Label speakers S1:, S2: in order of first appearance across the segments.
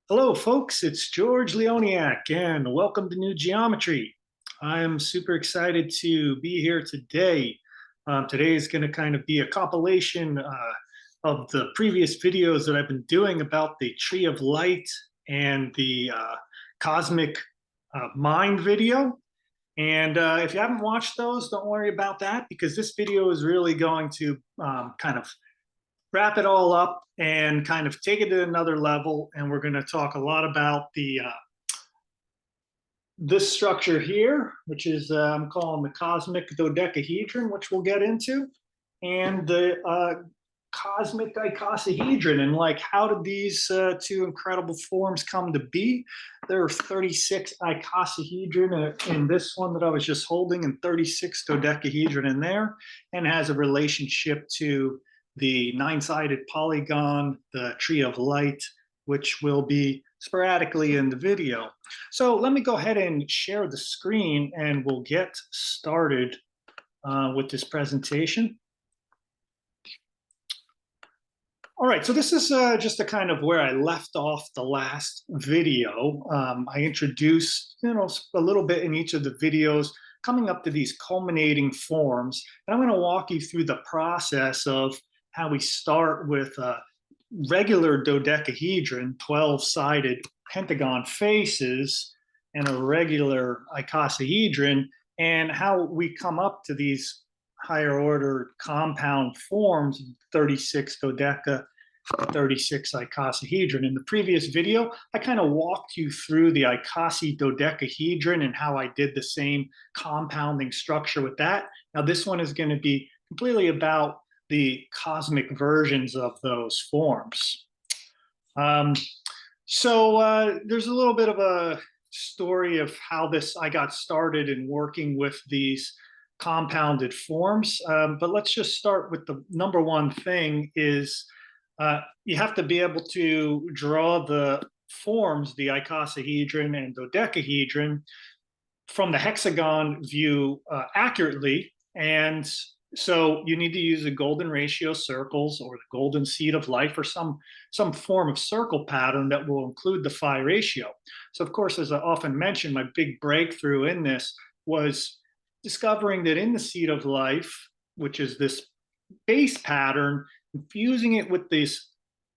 S1: Hello, folks. It's George Leoniak, and welcome to New Geometry. I'm super excited to be here today. Today is going to kind of be a compilation of the previous videos that I've been doing about the Tree of Light and the Cosmic Mind video. And if you haven't watched those, don't worry about that because this video is really going to kind of wrap it all up and kind of take it to another level. And we're going to talk a lot about the this structure here, which is I'm calling the Cosmic Dodecahedron, which we'll get into, and the Cosmic Icosahedron, and like how did these two incredible forms come to be? There are 36 icosahedron in this one that I was just holding, and 36 dodecahedron in there, and has a relationship to the nine-sided polygon, the Tree of Light, which will be sporadically in the video. So let me go ahead and share the screen and we'll get started with this presentation. All right, so this is just a kind of where I left off the last video. I introduced, a little bit in each of the videos coming up to these culminating forms. And I'm going to walk you through the process of how we start with a regular dodecahedron, 12-sided pentagon faces, and a regular icosahedron, and how we come up to these higher order compound forms, 36 dodeca, 36 icosahedron. In the previous video, I kind of walked you through the icosiedodecahedron and how I did the same compounding structure with that. Now this one is going to be completely about the cosmic versions of those forms. So there's a little bit of a story of how I got started in working with these compounded forms. But let's just start with the number one thing is you have to be able to draw the forms, the icosahedron and dodecahedron, from the hexagon view accurately. And so you need to use the golden ratio circles or the golden seed of life or some form of circle pattern that will include the phi ratio. So of course, as I often mention, my big breakthrough in this was discovering that in the seed of life, which is this base pattern, fusing it with this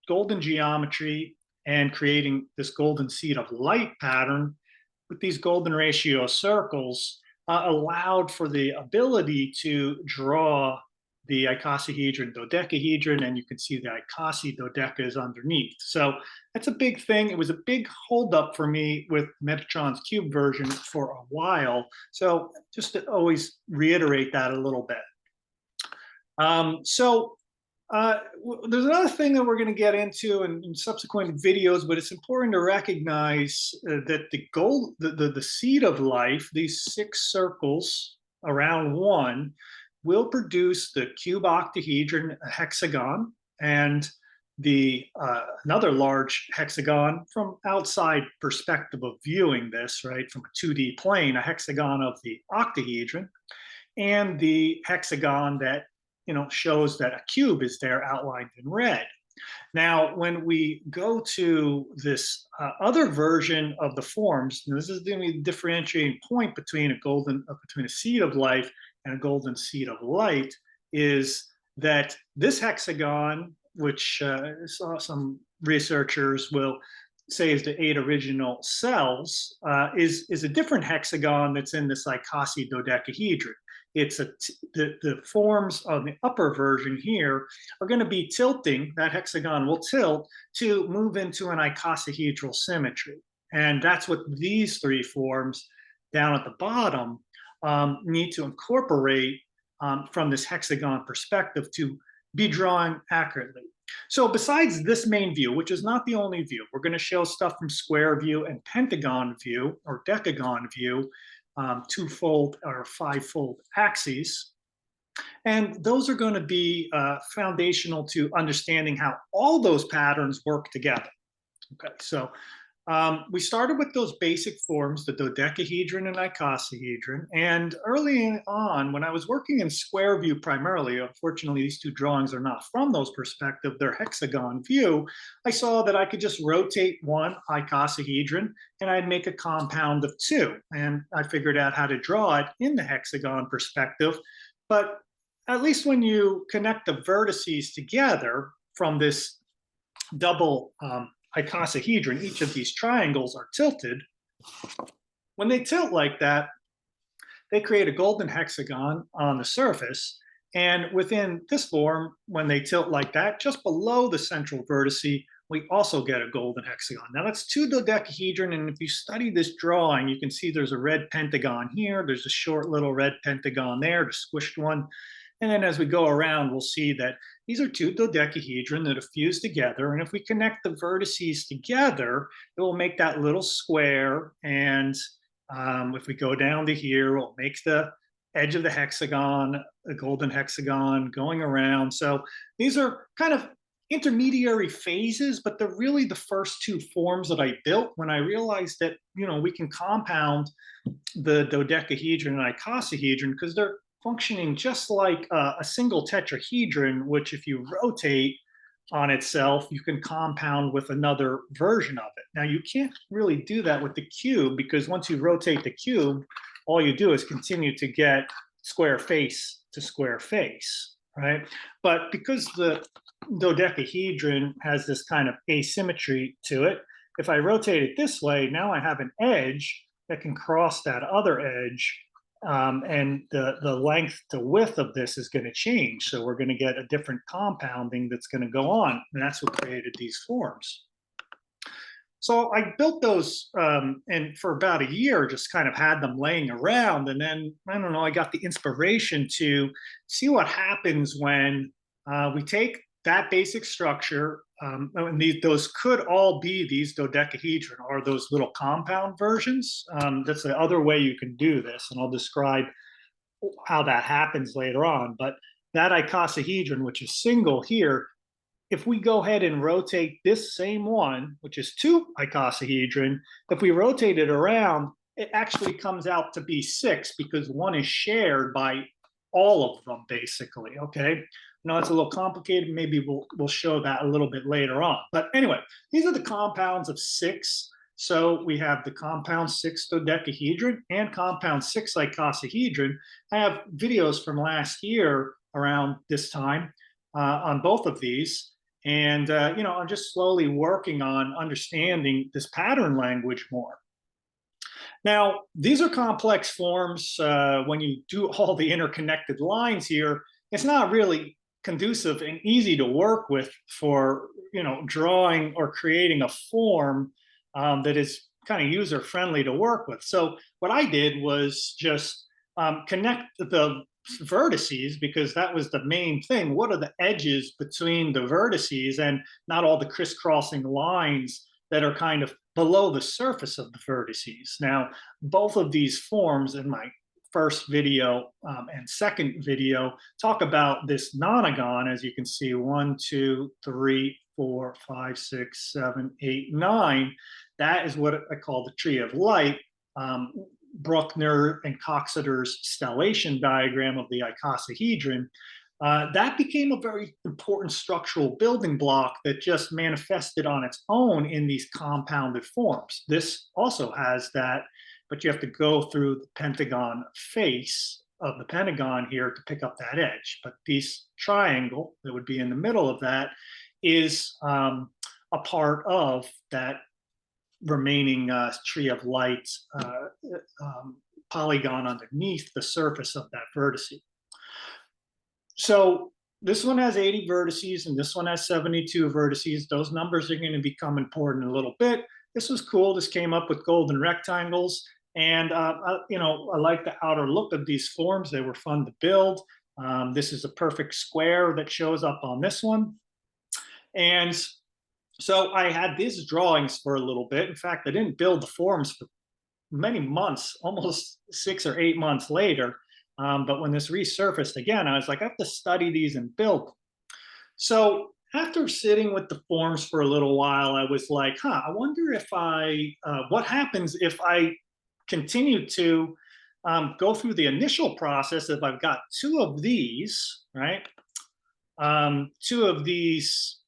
S1: golden geometry and creating this golden seed of light pattern with these golden ratio circles allowed for the ability to draw the icosahedron, dodecahedron, and you can see the icosiedodeca is underneath. So that's a big thing. It was a big holdup for me with Metatron's cube version for a while. So just to always reiterate that a little bit. There's another thing that we're going to get into in subsequent videos, but it's important to recognize that the seed of life, these 6 circles around 1, will produce the cube octahedron hexagon and the another large hexagon from outside perspective of viewing this, right, from a 2D plane, a hexagon of the octahedron, and the hexagon that shows that a cube is there outlined in red. Now, when we go to this other version of the forms, this is going to be the differentiating point between a seed of life and a golden seed of light, is that this hexagon, which some researchers will say is the 8 original cells, is a different hexagon that's in this icosiedodecahedron. It's the forms of the upper version here are going to be tilting. That hexagon will tilt to move into an icosahedral symmetry. And that's what these 3 forms down at the bottom need to incorporate from this hexagon perspective to be drawn accurately. So besides this main view, which is not the only view, we're going to show stuff from square view and pentagon view or decagon view, 2-fold or 5-fold axes. And those are going to be foundational to understanding how all those patterns work together. Okay, so We started with those basic forms, the dodecahedron and icosahedron. And early on, when I was working in square view primarily, unfortunately, these two drawings are not from those perspectives, they're hexagon view, I saw that I could just rotate one icosahedron and I'd make a compound of two. And I figured out how to draw it in the hexagon perspective. But at least when you connect the vertices together from this double icosahedron, each of these triangles are tilted. When they tilt like that, they create a golden hexagon on the surface. And within this form, when they tilt like that, just below the central vertice, we also get a golden hexagon. Now that's two dodecahedron, and if you study this drawing, you can see there's a red pentagon here, there's a short little red pentagon there, the squished one. And then as we go around, we'll see that these are two dodecahedron that are fused together. And if we connect the vertices together, it will make that little square. And if we go down to here, we'll make the edge of the hexagon, a golden hexagon going around. So these are kind of intermediary phases, but they're really the first two forms that I built when I realized that, we can compound the dodecahedron and icosahedron because they're functioning just like a single tetrahedron, which if you rotate on itself, you can compound with another version of it. Now, you can't really do that with the cube because once you rotate the cube, all you do is continue to get square face to square face, right? But because the dodecahedron has this kind of asymmetry to it, if I rotate it this way, now I have an edge that can cross that other edge. And the length to width of this is going to change. So we're going to get a different compounding that's going to go on. And that's what created these forms. So I built those and for about a year, just kind of had them laying around. And then, I don't know, I got the inspiration to see what happens when we take that basic structure, and those could all be these dodecahedron or those little compound versions. That's the other way you can do this, and I'll describe how that happens later on. But that icosahedron, which is single here, if we go ahead and rotate this same one, which is two icosahedron, if we rotate it around, it actually comes out to be six because one is shared by all of them, basically, okay? Now it's a little complicated. Maybe we'll show that a little bit later on. But anyway, these are the compounds of six. So we have the compound 6 dodecahedron and compound 6 icosahedron. I have videos from last year around this time on both of these. And, I'm just slowly working on understanding this pattern language more. Now, these are complex forms. When you do all the interconnected lines here, it's not really conducive and easy to work with for, drawing or creating a form that is kind of user-friendly to work with. So what I did was just connect the vertices because that was the main thing. What are the edges between the vertices and not all the crisscrossing lines that are kind of below the surface of the vertices. Now, both of these forms in my first video and second video talk about this nonagon, as you can see, 1, 2, 3, 4, 5, 6, 7, 8, 9. That is what I call the tree of light. Bruckner and Coxeter's stellation diagram of the icosahedron. That became a very important structural building block that just manifested on its own in these compounded forms. This also has that, but you have to go through the pentagon face of the pentagon here to pick up that edge. But this triangle that would be in the middle of that is a part of that remaining tree of light polygon underneath the surface of that vertex. So this one has 80 vertices and this one has 72 vertices. Those numbers are going to become important in a little bit. This was cool. This came up with golden rectangles. And, I like the outer look of these forms. They were fun to build. This is a perfect square that shows up on this one. And so I had these drawings for a little bit. In fact, I didn't build the forms for many months, almost 6 or 8 months later. But when this resurfaced again, I was like, I have to study these and build them. So after sitting with the forms for a little while, I was like, I wonder if what happens if I continue to go through the initial process. If I've got two of these, right? Two of these,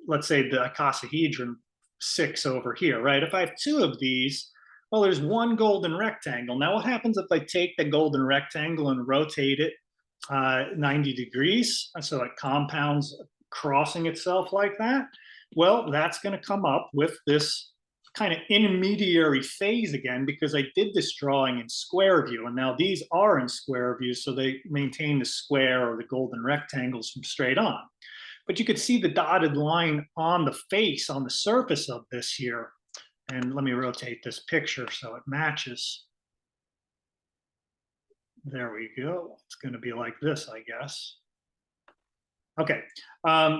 S1: let's say the icosahedron 6 over here, right? If I have two of these, well, there's one golden rectangle. Now, what happens if I take the golden rectangle and rotate it 90 degrees? So it compounds crossing itself like that. Well, that's going to come up with this kind of intermediary phase again, because I did this drawing in square view, and now these are in square view, so they maintain the square or the golden rectangles from straight on. But you could see the dotted line on the face, on the surface of this here. And let me rotate this picture so it matches. There we go. It's going to be like this, I guess. Okay,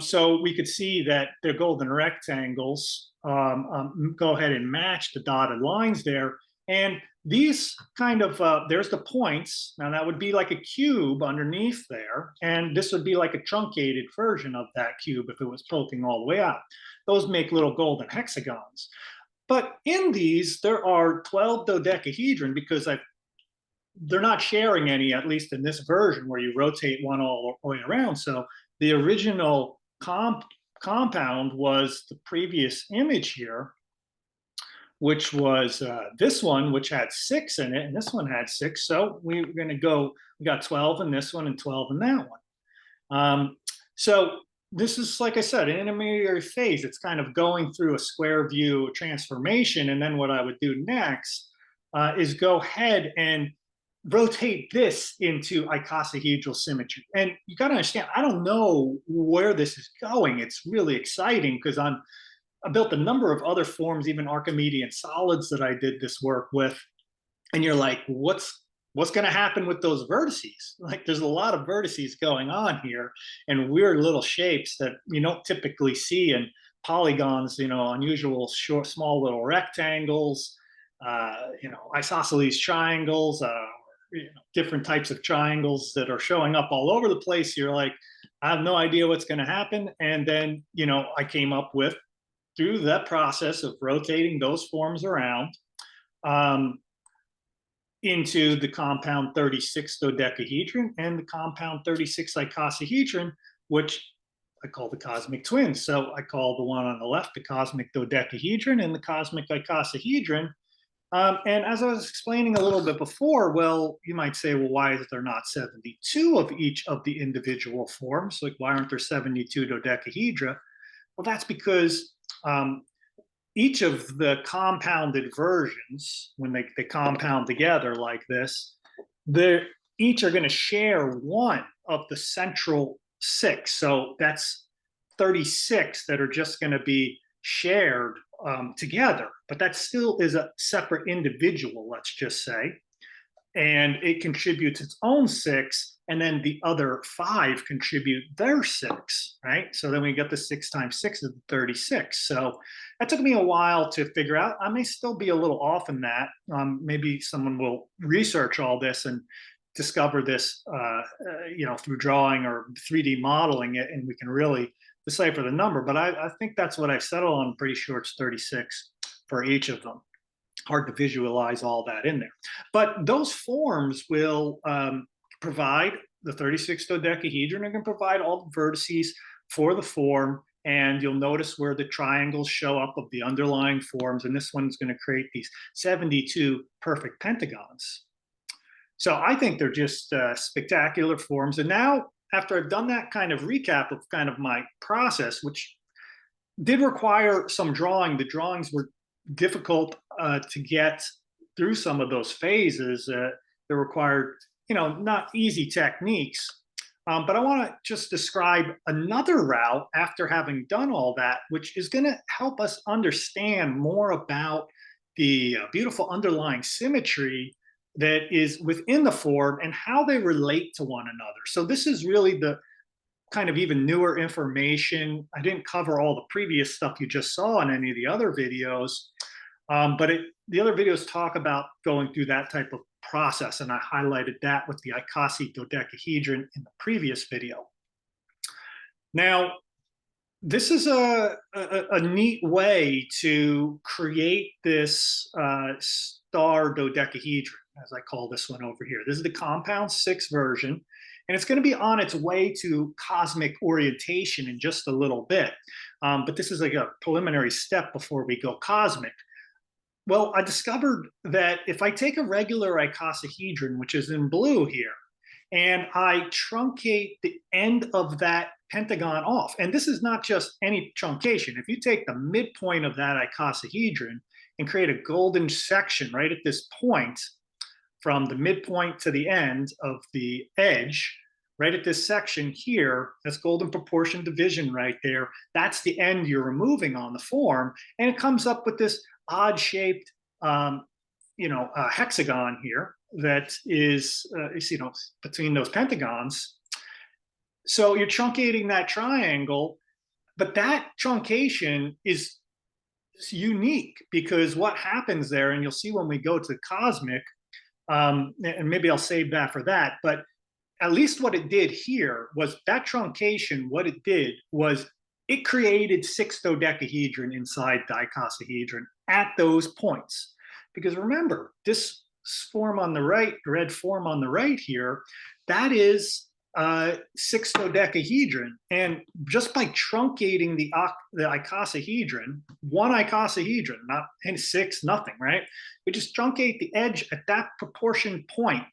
S1: so we could see that the golden rectangles go ahead and match the dotted lines there. And these kind of, there's the points. Now that would be like a cube underneath there. And this would be like a truncated version of that cube if it was poking all the way out. Those make little golden hexagons. But in these, there are 12 dodecahedron because they're not sharing any, at least in this version where you rotate one all the way around. So the original compound was the previous image here, which was this one, which had 6 in it, and this one had 6. So we're going to go, we got 12 in this one and 12 in that one. So this is, like I said, an intermediary phase. It's kind of going through a square view transformation. And then what I would do next is go ahead and rotate this into icosahedral symmetry. And you got to understand, I don't know where this is going. It's really exciting because I built a number of other forms, even Archimedean solids that I did this work with. And you're like, what's going to happen with those vertices? Like, there's a lot of vertices going on here and weird little shapes that you don't typically see in polygons, unusual short, small little rectangles, isosceles triangles, different types of triangles that are showing up all over the place. You're like, I have no idea what's going to happen. And then, I came up with, through that process of rotating those forms around, into the compound 36 dodecahedron and the compound 36 icosahedron, which I call the cosmic twins. So I call the one on the left the cosmic dodecahedron and the cosmic icosahedron. And as I was explaining a little bit before, well, you might say, well, why is there not 72 of each of the individual forms? Like, why aren't there 72 dodecahedra? Well, that's because each of the compounded versions, when they compound together like this, they each are going to share one of the central 6. So that's 36 that are just going to be shared together, but that still is a separate individual, let's just say, and it contributes its own 6, and then the other 5 contribute their 6, right? So then we get the 6 times 6 is 36. So that took me a while to figure out. I may still be a little off in that. Maybe someone will research all this and discover this, through drawing or 3D modeling it, and we can really decipher the number. But I think that's what I've settled on. I'm pretty sure it's 36 for each of them. Hard to visualize all that in there. But those forms will provide the 36 dodecahedron. Are going to provide all the vertices for the form. And you'll notice where the triangles show up of the underlying forms. And this one's going to create these 72 perfect pentagons. So I think they're just spectacular forms. And now, after I've done that kind of recap of kind of my process, which did require some drawing, the drawings were difficult to get through some of those phases. They required, not easy techniques. But I want to just describe another route after having done all that, which is going to help us understand more about the beautiful underlying symmetry that is within the form and how they relate to one another. So this is really the kind of even newer information. I didn't cover all the previous stuff you just saw in any of the other videos, but the other videos talk about going through that type of process, and I highlighted that with the icosiedodecahedron in the previous video. Now, this is a neat way to create this star dodecahedron, as I call this one over here. This is the compound 6 version, and it's going to be on its way to cosmic orientation in just a little bit. But this is like a preliminary step before we go cosmic. Well, I discovered that if I take a regular icosahedron, which is in blue here, and I truncate the end of that pentagon off, and this is not just any truncation. If you take the midpoint of that icosahedron and create a golden section right at this point, from the midpoint to the end of the edge, right at this section here, that's golden proportion division right there. That's the end you're removing on the form, and it comes up with this odd-shaped, hexagon here that is, between those pentagons. So you're truncating that triangle, but that truncation is unique because what happens there, and you'll see when we go to cosmic, and maybe I'll save that for that, but at least what it did here was that truncation, what it did was it created 6 dodecahedron inside the icosahedron at those points. Because remember, this form on the right, red form on the right here, that is 6 dodecahedron. And just by truncating the icosahedron, one icosahedron, not 6, nothing, right? We just truncate the edge at that proportion point.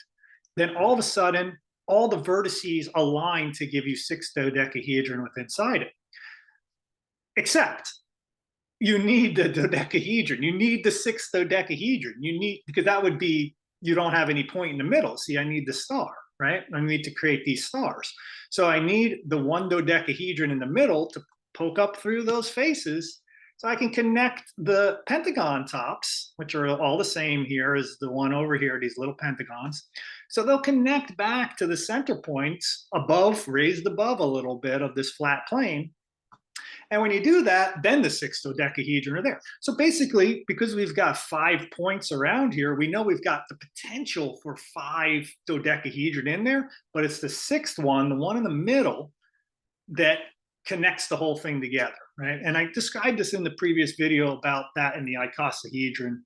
S1: Then all of a sudden, all the vertices align to give you 6 dodecahedron with inside it. Except you need the dodecahedron. You need the 6 dodecahedron. You need, because that would be, you don't have any point in the middle. See, I need the star, right? I need to create these stars. So I need the 1 dodecahedron in the middle to poke up through those faces so I can connect the pentagon tops, which are all the same here as the one over here, these little pentagons. So they'll connect back to the center points above, raised above a little bit of this flat plane. And when you do that, then the 6 dodecahedron are there. So basically, because we've got 5 points around here, we know we've got the potential for 5 dodecahedron in there, but it's the 6th one, the one in the middle, that connects the whole thing together, right? And I described this in the previous video about that in the icosahedron,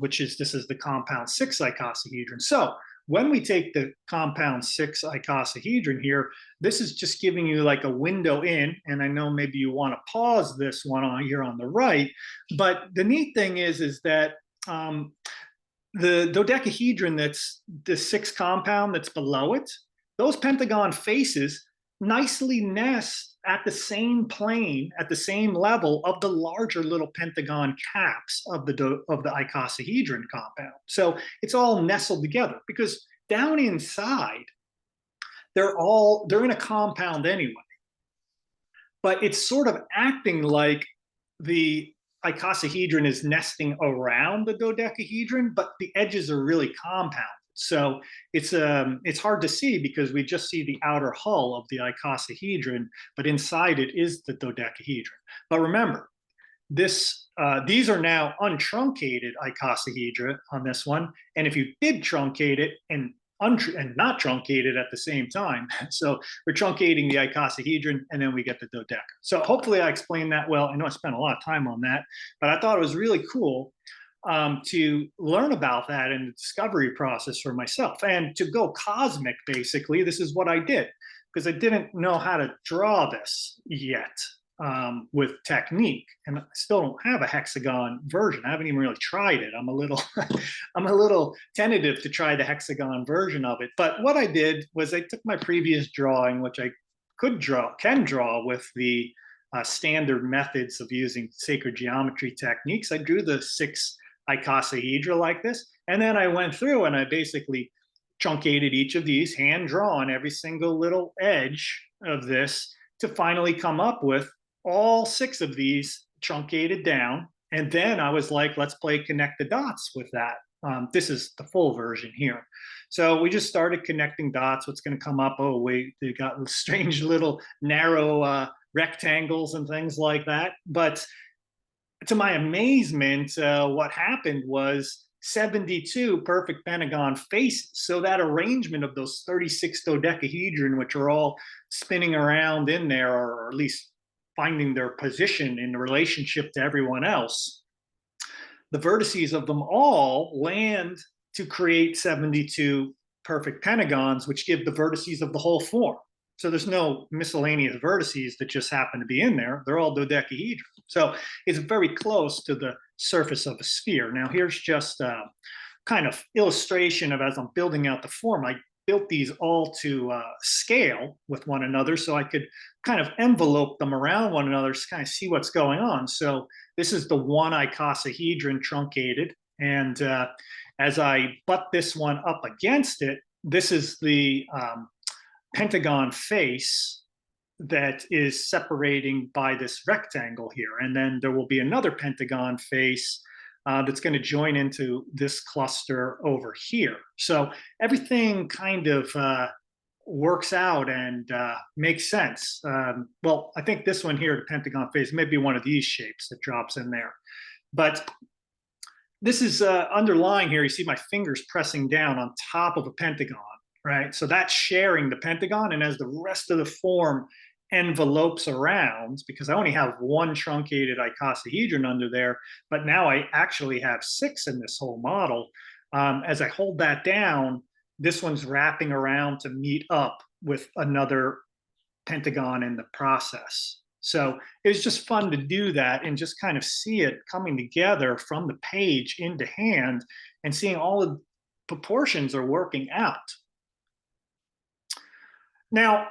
S1: this is the compound 6 icosahedron. So when we take the compound 6 icosahedron here, this is just giving you like a window in, and I know maybe you want to pause this one on here on the right, but the neat thing is that the dodecahedron that's the 6 compound that's below it, those pentagon faces nicely nest at the same plane, at the same level of the larger little pentagon caps of the icosahedron compound. So it's all nestled together because down inside, they're in a compound anyway. But it's sort of acting like the icosahedron is nesting around the dodecahedron, but the edges are really compound. So it's hard to see because we just see the outer hull of the icosahedron, but inside it is the dodecahedron. But remember, these are now untruncated icosahedra on this one. And if you did truncate it and not truncate it at the same time, so we're truncating the icosahedron and then we get the dodeca. So hopefully I explained that well. I know I spent a lot of time on that, but I thought it was really cool to learn about that in the discovery process for myself. And to go cosmic, basically, this is what I did, because I didn't know how to draw this yet with technique. And I still don't have a hexagon version. I haven't even really tried it. I'm a little tentative to try the hexagon version of it. But what I did was I took my previous drawing, which I can draw with the standard methods of using sacred geometry techniques. I drew the 6 icosahedra like this, and then I went through and I basically truncated each of these, hand drawn every single little edge of this to finally come up with all 6 of these truncated down. And then I was like, let's play connect the dots with that. This is the full version here. So we just started connecting dots. What's going to come up? Oh, wait, they got strange little narrow rectangles and things like that. But to my amazement, what happened was 72 perfect pentagon faces. So that arrangement of those 36 dodecahedron, which are all spinning around in there, or at least finding their position in relationship to everyone else, the vertices of them all land to create 72 perfect pentagons, which give the vertices of the whole form. So there's no miscellaneous vertices that just happen to be in there. They're all dodecahedron. So it's very close to the surface of a sphere. Now here's just a kind of illustration of, as I'm building out the form, I built these all to scale with one another so I could kind of envelope them around one another to kind of see what's going on. So this is the one icosahedron truncated. And as I butt this one up against it, this is the pentagon face that is separating by this rectangle here. And then there will be another pentagon face that's going to join into this cluster over here. So everything kind of works out and makes sense. Well, I think this one here, the pentagon face, may be one of these shapes that drops in there. But this is underlying here. You see my fingers pressing down on top of a pentagon, right? So that's sharing the pentagon. And as the rest of the form envelopes around, because I only have one truncated icosahedron under there, but now I actually have 6 in this whole model. As I hold that down, this one's wrapping around to meet up with another pentagon in the process. So it was just fun to do that and just kind of see it coming together from the page into hand and seeing all the proportions are working out. Now,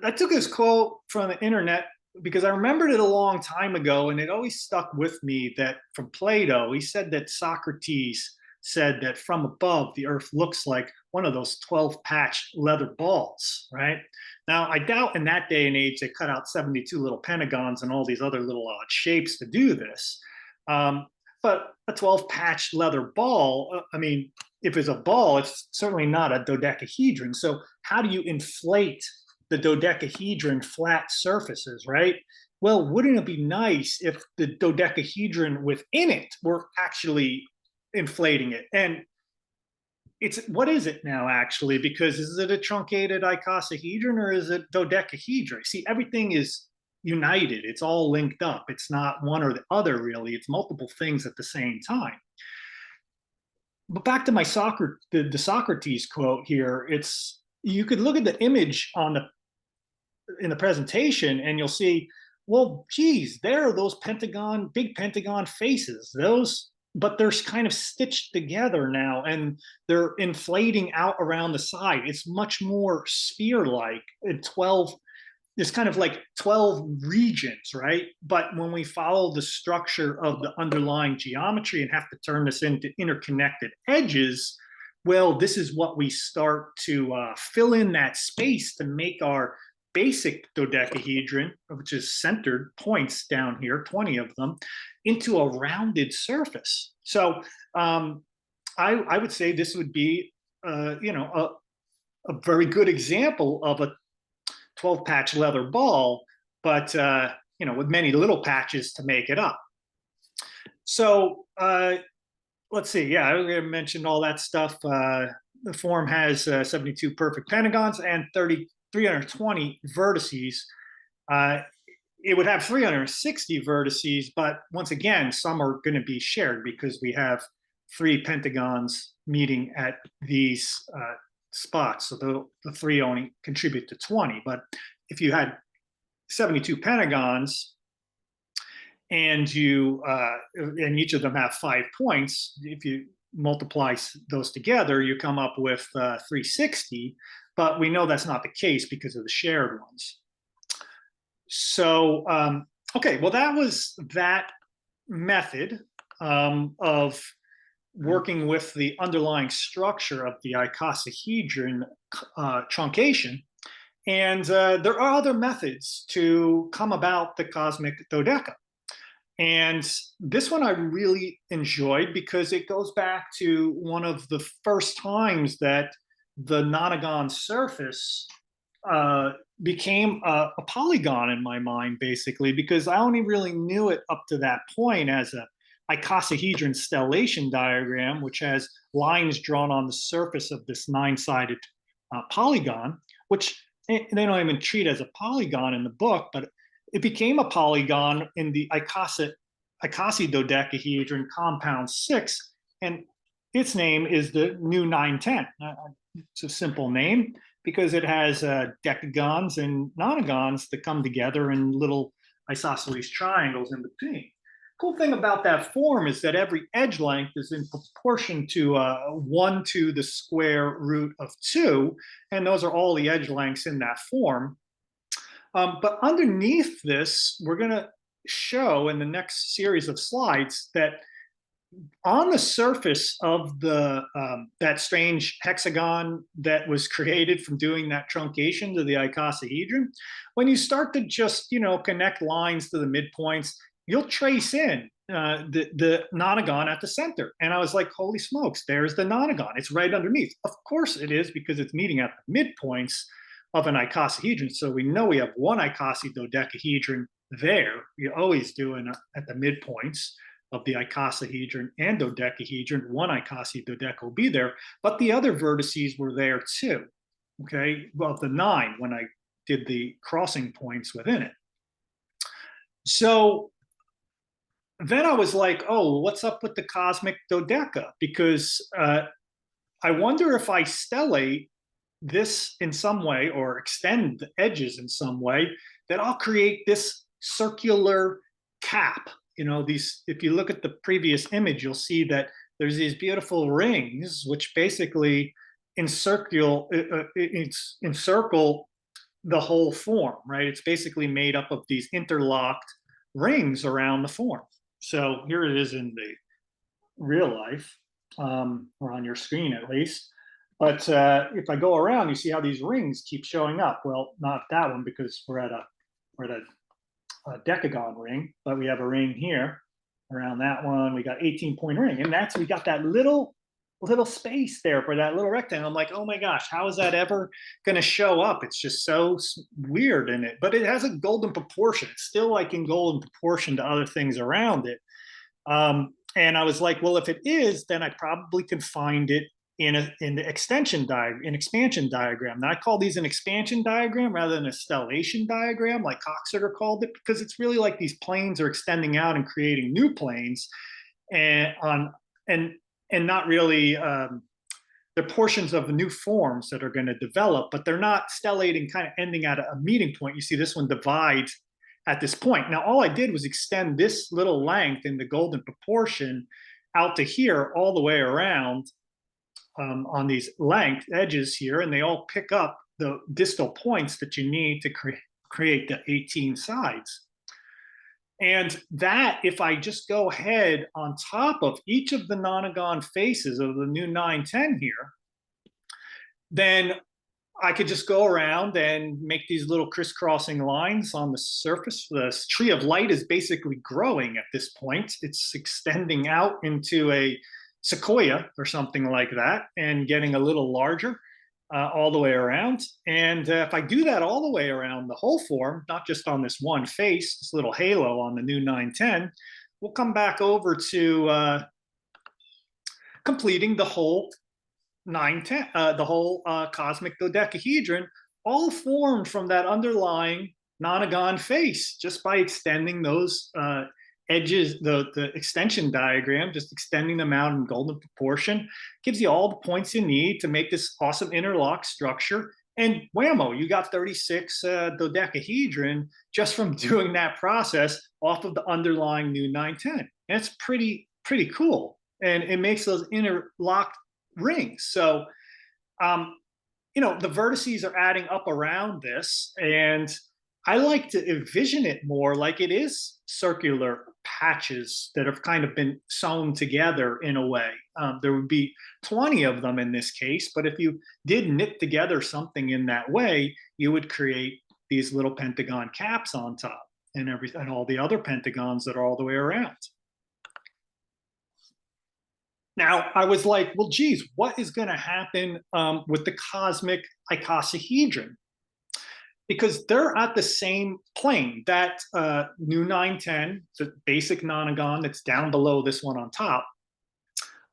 S1: I took this quote from the internet because I remembered it a long time ago, and it always stuck with me, that from Plato. He said that Socrates said that from above, the earth looks like one of those 12-patched leather balls, right? Now, I doubt in that day and age they cut out 72 little pentagons and all these other little odd shapes to do this. But a 12-patched leather ball, I mean, if it's a ball, it's certainly not a dodecahedron. So how do you inflate the dodecahedron flat surfaces, right? Well, wouldn't it be nice if the dodecahedron within it were actually inflating it? And it's, what is it now actually? Because is it a truncated icosahedron or is it dodecahedron? See, everything is united. It's all linked up. It's not one or the other, really. It's multiple things at the same time. But back to my the Socrates quote here, it's, you could look at the image on in the presentation and you'll see, well, geez, there are those big pentagon faces, but they're kind of stitched together now and they're inflating out around the side. It's much more sphere-like. There's kind of like 12 regions, right? But when we follow the structure of the underlying geometry and have to turn this into interconnected edges, well, this is what we start to fill in that space to make our basic dodecahedron, which is centered points down here, 20 of them, into a rounded surface. So I would say this would be, a very good example of a 12-patch leather ball, but with many little patches to make it up. So let's see. Yeah, I mentioned all that stuff. The form has 72 perfect pentagons and 320 vertices. It would have 360 vertices, but once again, some are going to be shared because we have 3 pentagons meeting at these spots. So the 3 only contribute to 20. But if you had 72 pentagons and and each of them have 5 points, if you multiply those together, you come up with 360. But we know that's not the case because of the shared ones. So, okay, well, that was that method of working with the underlying structure of the icosahedron truncation. And there are other methods to come about the cosmic dodeca. And this one I really enjoyed because it goes back to one of the first times that the nonagon surface became a polygon in my mind, basically, because I only really knew it up to that point as a icosahedron stellation diagram, which has lines drawn on the surface of this nine-sided polygon, which they don't even treat as a polygon in the book, but it became a polygon in the icosiedodecahedron compound 6, and its name is the new 910. It's a simple name because it has decagons and nonagons that come together in little isosceles triangles in between. Cool thing about that form is that every edge length is in proportion to 1 to the square root of 2, and those are all the edge lengths in that form. But underneath this, we're going to show in the next series of slides that on the surface of the that strange hexagon that was created from doing that truncation to the icosahedron, when you start to just connect lines to the midpoints, you'll trace in the nonagon at the center. And I was like, holy smokes, there's the nonagon. It's right underneath. Of course it is, because it's meeting at the midpoints of an icosahedron. So we know we have one icosiedodecahedron there. You always do at the midpoints of the icosahedron and dodecahedron. One icosiedodeca will be there, but the other vertices were there too, okay, of the 9 when I did the crossing points within it. So then I was like, oh, what's up with the cosmic dodeca? Because I wonder if I stellate this in some way or extend the edges in some way, that I'll create this circular cap. These, if you look at the previous image, you'll see that there's these beautiful rings, which basically encircle the whole form, right? It's basically made up of these interlocked rings around the form. So here it is in the real life, or on your screen at least. But if I go around, you see how these rings keep showing up. Well, not that one, because we're at a decagon ring, but we have a ring here around that one. We got 18-point ring, and we got that little space there for that little rectangle. I'm like, oh my gosh, how is that ever going to show up? It's just so weird in it, but it has a golden proportion. It's still like in golden proportion to other things around it. And I was like, well, if it is, then I probably can find it in the expansion diagram. Now I call these an expansion diagram rather than a stellation diagram, like Coxeter called it, because it's really like these planes are extending out and creating new planes, and not really they're portions of the new forms that are going to develop, but they're not stellating, kind of ending at a meeting point. You see this one divides at this point. Now all I did was extend this little length in the golden proportion out to here all the way around. On these length edges here, and they all pick up the distal points that you need to create the 18 sides. And that, if I just go ahead on top of each of the nonagon faces of the new 910 here, then I could just go around and make these little crisscrossing lines on the surface. The tree of light is basically growing at this point. It's extending out into a sequoia or something like that, and getting a little larger all the way around. And if I do that all the way around the whole form, not just on this one face, this little halo on the new 910, we'll come back over to completing the whole 910, the whole cosmic dodecahedron, all formed from that underlying nonagon face, just by extending those edges, the extension diagram, just extending them out in golden proportion, gives you all the points you need to make this awesome interlock structure. And whammo, you got 36 dodecahedron just from doing that process off of the underlying new 910. And it's pretty cool. And it makes those interlocked rings. So, the vertices are adding up around this, and I like to envision it more like it is circular patches that have kind of been sewn together in a way. There would be 20 of them in this case, but if you did knit together something in that way, you would create these little pentagon caps on top, and all the other pentagons that are all the way around. Now, I was like, well, geez, what is going to happen with the cosmic icosahedron? because they're at the same plane. That new 910, the basic nonagon that's down below this one on top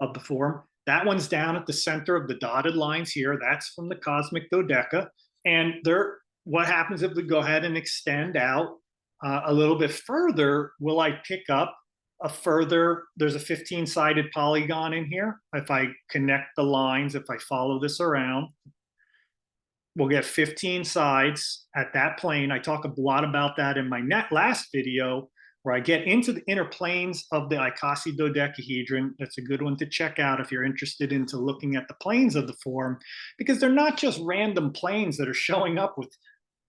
S1: of the form, that one's down at the center of the dotted lines here. That's from the cosmic dodeca. And there, what happens if we go ahead and extend out a little bit further? Will I pick up a further, there's a 15-sided polygon in here. If I connect the lines, if I follow this around, we'll get 15 sides at that plane. I talk a lot about that in my last video, where I get into the inner planes of the icosiedodecahedron. That's a good one to check out if you're interested into looking at the planes of the form, because they're not just random planes that are showing up with,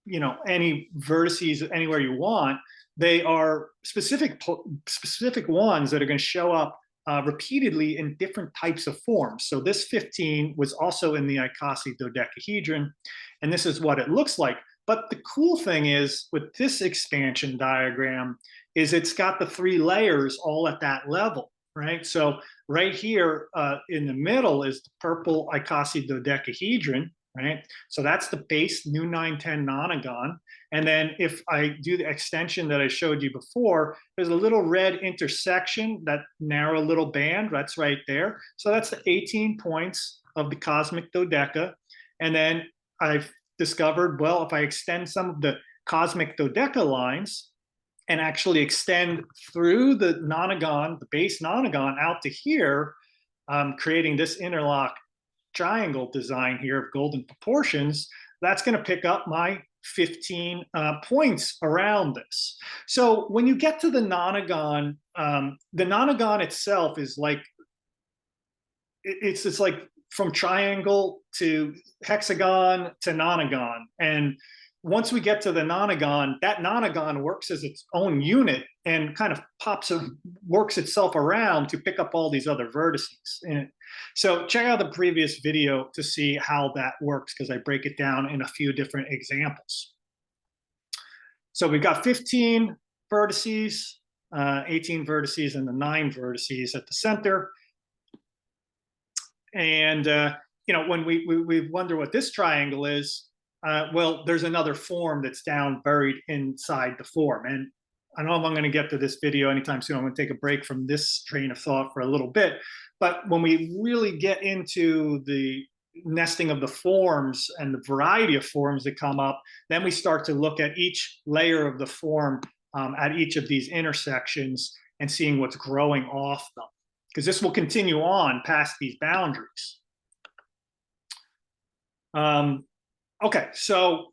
S1: you know, any vertices anywhere you want. They are specific ones that are going to show up repeatedly in different types of forms. So this 15 was also in the icosiedodecahedron, and this is what it looks like. But the cool thing is, with this expansion diagram, is it's got the 3 layers all at that level, right? So right here in the middle is the purple icosiedodecahedron, right? So that's the base new 910 nonagon. And then if I do the extension that I showed you before, there's a little red intersection, that narrow little band, that's right there. So that's the 18 points of the cosmic dodeca. And then I've discovered, well, if I extend some of the cosmic dodeca lines and actually extend through the nonagon, the base nonagon, out to here, creating this interlock triangle design here of golden proportions, that's going to pick up my 15 points around this. So when you get to the nonagon itself is like, it's like from triangle to hexagon to nonagon. And once we get to the nonagon, that nonagon works as its own unit and kind of works itself around to pick up all these other vertices. And so check out the previous video to see how that works, because I break it down in a few different examples. So we've got 15 vertices, 18 vertices, and the 9 vertices at the center. And you know, when we wonder what this triangle is, well, there's another form that's down buried inside the form. And I don't know if I'm going to get to this video anytime soon. I'm going to take a break from this train of thought for a little bit. But when we really get into the nesting of the forms and the variety of forms that come up, then we start to look at each layer of the form at each of these intersections and seeing what's growing off them, because this will continue on past these boundaries. Okay, so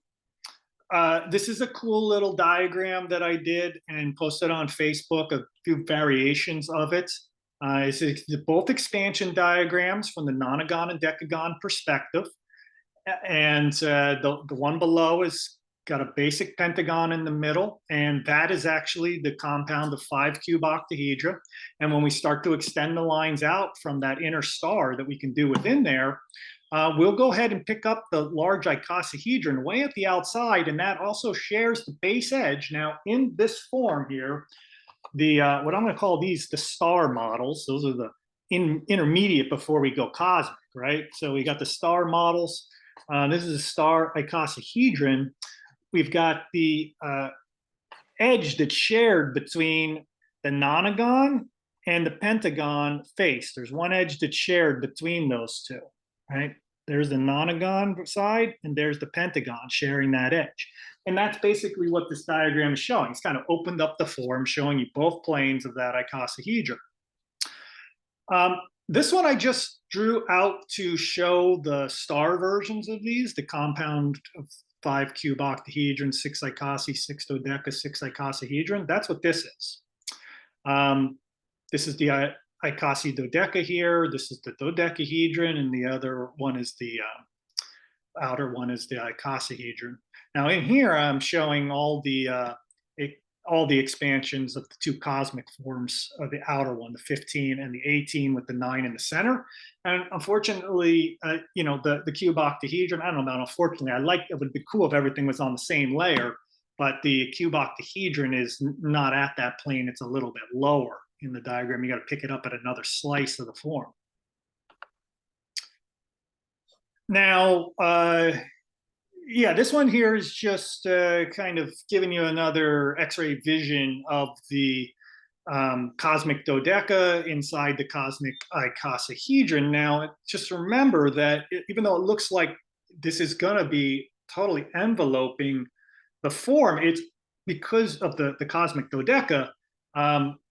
S1: this is a cool little diagram that I did and posted on Facebook, a few variations of it. It's both expansion diagrams from the nonagon and decagon perspective. And the one below has got a basic pentagon in the middle, and that is actually the compound of 5 cube octahedra. And when we start to extend the lines out from that inner star that we can do within there, we'll go ahead and pick up the large icosahedron way at the outside, and that also shares the base edge. Now, in this form here, the what I'm going to call these the star models. Those are the intermediate before we go cosmic, right? So we got the star models. This is a star icosahedron. We've got the edge that's shared between the nonagon and the pentagon face. There's one edge that's shared between those two, right? There's the nonagon side, and there's the pentagon sharing that edge. And that's basically what this diagram is showing. It's kind of opened up the form, showing you both planes of that icosahedron. This one I just drew out to show the star versions of these, the compound of 5 cube octahedron, 6 icosi, 6 dodeca, 6 icosahedron. That's what this is. This is the icosiedodecahedron here. This is the dodecahedron, and the other one is the outer one is the icosahedron. Now in here, I'm showing all the expansions of the 2 cosmic forms of the outer one, the 15 and the 18 with the 9 in the center. And unfortunately, you know, the cube octahedron, I don't know about unfortunately, it would be cool if everything was on the same layer, but the cube octahedron is not at that plane. It's a little bit lower in the diagram. You got to pick it up at another slice of the form. Now, Yeah, this one here is just kind of giving you another X-ray vision of the cosmic dodeca inside the cosmic icosahedron. Now, just remember that even though it looks like this is going to be totally enveloping the form, it's because of the cosmic dodeca.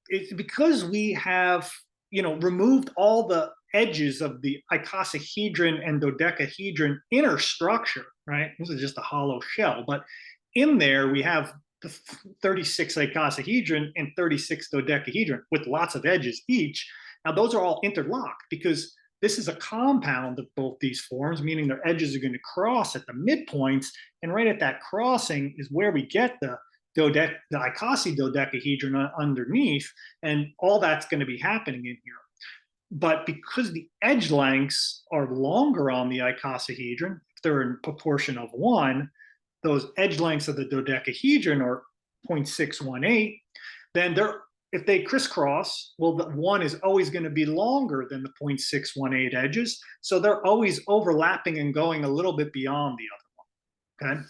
S1: It's because we have, removed all the edges of the icosahedron and dodecahedron inner structure, right? This is just a hollow shell, but in there we have the 36 icosahedron and 36 dodecahedron with lots of edges each. Now those are all interlocked because this is a compound of both these forms, meaning their edges are going to cross at the midpoints, and right at that crossing is where we get the icosiedodecahedron underneath, and all that's going to be happening in here. But because the edge lengths are longer on the icosahedron, if they're in proportion of 1, those edge lengths of the dodecahedron are 0.618, then if they crisscross, well, the 1 is always going to be longer than the 0.618 edges, so they're always overlapping and going a little bit beyond the other one, okay?